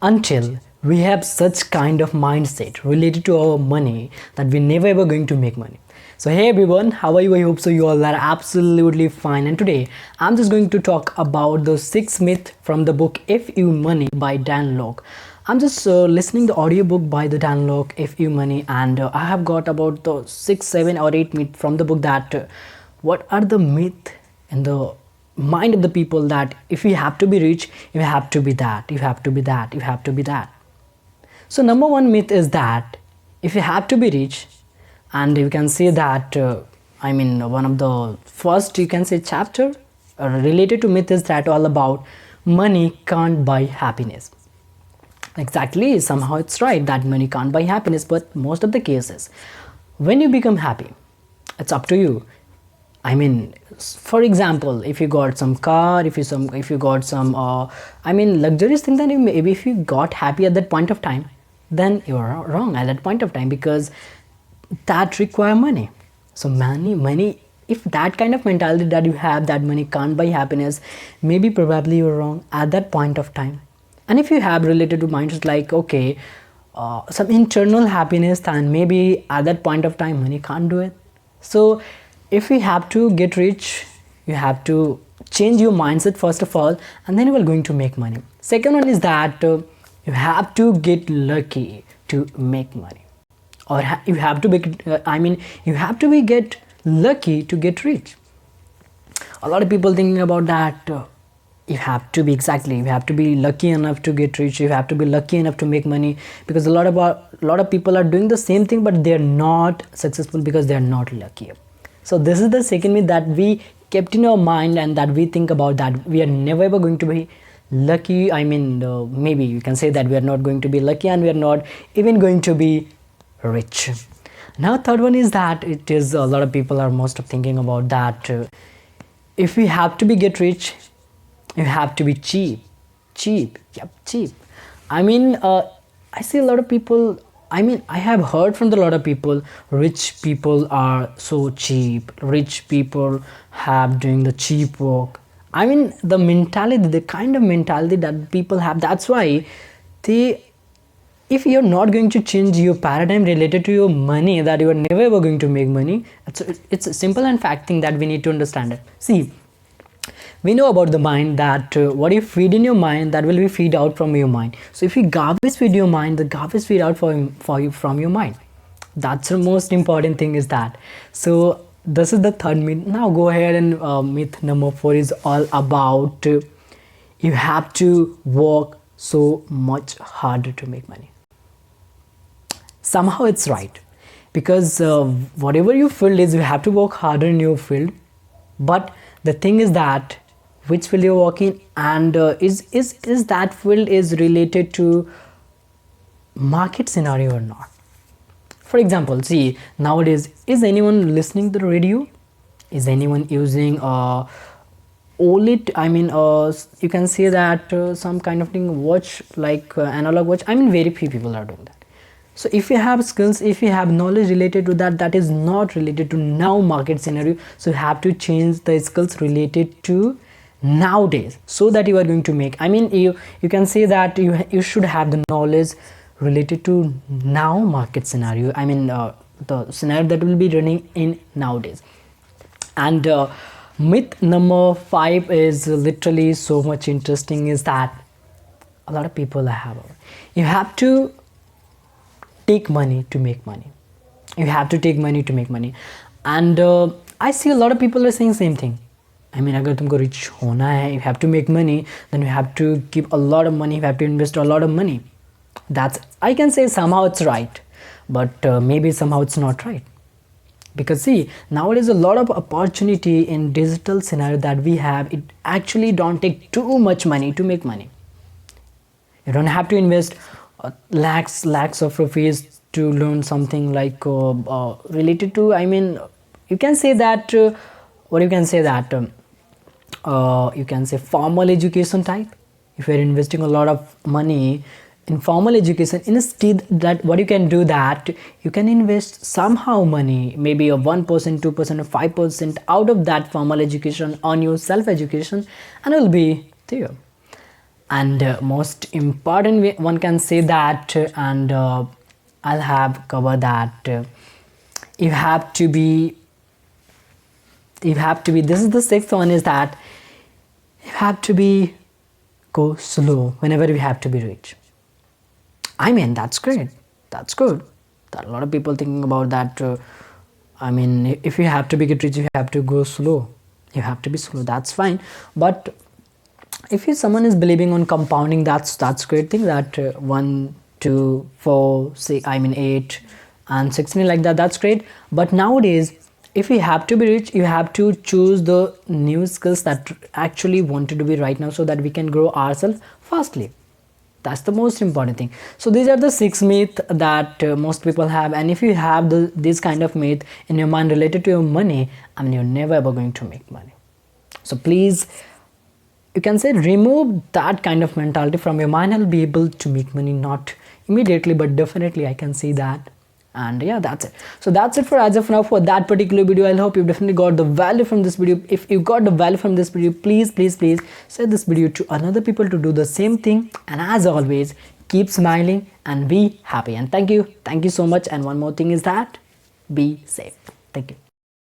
until we have such kind of mindset related to our money that we never ever going to make money. So hey everyone, how are you? I hope so you all are absolutely fine, and today I'm just going to talk about the 6 myth from the book If You Money by Dan Lok. I'm just listening the audiobook by the Dan Lok If You Money, and I have got about the 6 7 or 8 myth from the book that what are the myth in the mind of the people that if you have to be rich, you have to be that, you have to be that, you have to be that. So number one myth is that if you have to be rich, and you can say that one of the first, you can say, chapter related to myth is that all about money can't buy happiness. Exactly, somehow it's right that money can't buy happiness, but most of the cases when you become happy, it's up to you. For example, if you got some car, if you got some luxurious thing, then maybe if you got happy at that point of time, then you're wrong at that point of time, because that require money. So money, if that kind of mentality that you have, that money can't buy happiness, maybe probably you're wrong at that point of time. And if you have related to minds like, okay, some internal happiness, then maybe at that point of time money can't do it. So if you have to get rich, you have to change your mindset first of all, and then you are going to make money. Second one is that you have to get lucky to make money, or you have to be you have to be get lucky to get rich. A lot of people thinking about that you have to be lucky enough to get rich, you have to be lucky enough to make money, because a lot of people are doing the same thing but they're not successful because they're not lucky. So this is the second myth that we kept in our mind, and that we think about, that we are never ever going to be lucky. Maybe you can say that we are not going to be lucky, and we are not even going to be rich. Now third one is that it is a lot of people are most of thinking about that if we have to be get rich, you have to be cheap. I see a lot of people, I have heard from a lot of people, rich people are so cheap, rich people have doing the cheap work. The mentality, the kind of mentality that people have, that's why if you're not going to change your paradigm related to your money, that you are never ever going to make money. It's a simple and fact thing that we need to understand it. See, we know about the mind that what you feed in your mind, that will be feed out from your mind. So if you garbage feed your mind, the garbage feed out for you from your mind. That's the most important thing is that. So this is the third myth. Now go ahead, and myth number 4 is all about you have to work so much harder to make money. Somehow it's right, because whatever your field is, you have to work harder in your field. But the thing is that which field you're working, and is that field is related to market scenario or not. For example, see, nowadays, is anyone listening to the radio? Is anyone using OLED? You can say that some kind of thing, watch, like analog watch. Very few people are doing that. So if you have skills, if you have knowledge related to that, that is not related to now market scenario. So you have to change the skills related to nowadays, so that you are going to make, you can say that you should have the knowledge related to now market scenario, the scenario that will be running in nowadays. And myth number 5 is literally so much interesting, is that a lot of people have, you have to take money to make money. You have to take money to make money. And I see a lot of people are saying same thing. अगर तुमको rich होना है, you have to make money, then you have to keep a lot of money, you have to invest a lot of money. That's, I can say somehow it's right, but maybe somehow it's not right. Because see, nowadays a lot of opportunity in digital scenario that we have, it actually don't take too much money to make money. You don't have to invest lakhs of rupees to learn something like related to, you can say that what you can say that you can say formal education type. If you're investing a lot of money in formal education, instead that what you can do, that you can invest somehow money, maybe a 1%, 2% or 5% out of that formal education on your self education, and it will be there. And most important one can say that, and I'll have cover that, you have to be this is the sixth one, is that you have to be go slow whenever you have to be rich. I mean, that's great, that's good. There are a lot of people thinking about that, I mean, if you have to be get rich, you have to go slow, you have to be slow, that's fine. But if someone is believing on compounding, that's great thing, that 1 2 4 6, I mean 8 and 16 like that, that's great. But nowadays, if you have to be rich, you have to choose the new skills that actually wanted to be right now, so that we can grow ourselves fastly. That's the most important thing. So these are the 6 myths that most people have, and if you have this kind of myth in your mind related to your money, I mean, you're never ever going to make money. So please, you can say, remove that kind of mentality from your mind. I'll be able to make money, not immediately, but definitely I can see that. And yeah, that's it. So that's it for as of now for that particular video. I hope you definitely got the value from this video. If you got the value from this video, please share this video to another people to do the same thing. And as always, keep smiling and be happy. And thank you so much. And one more thing is that be safe. Thank you.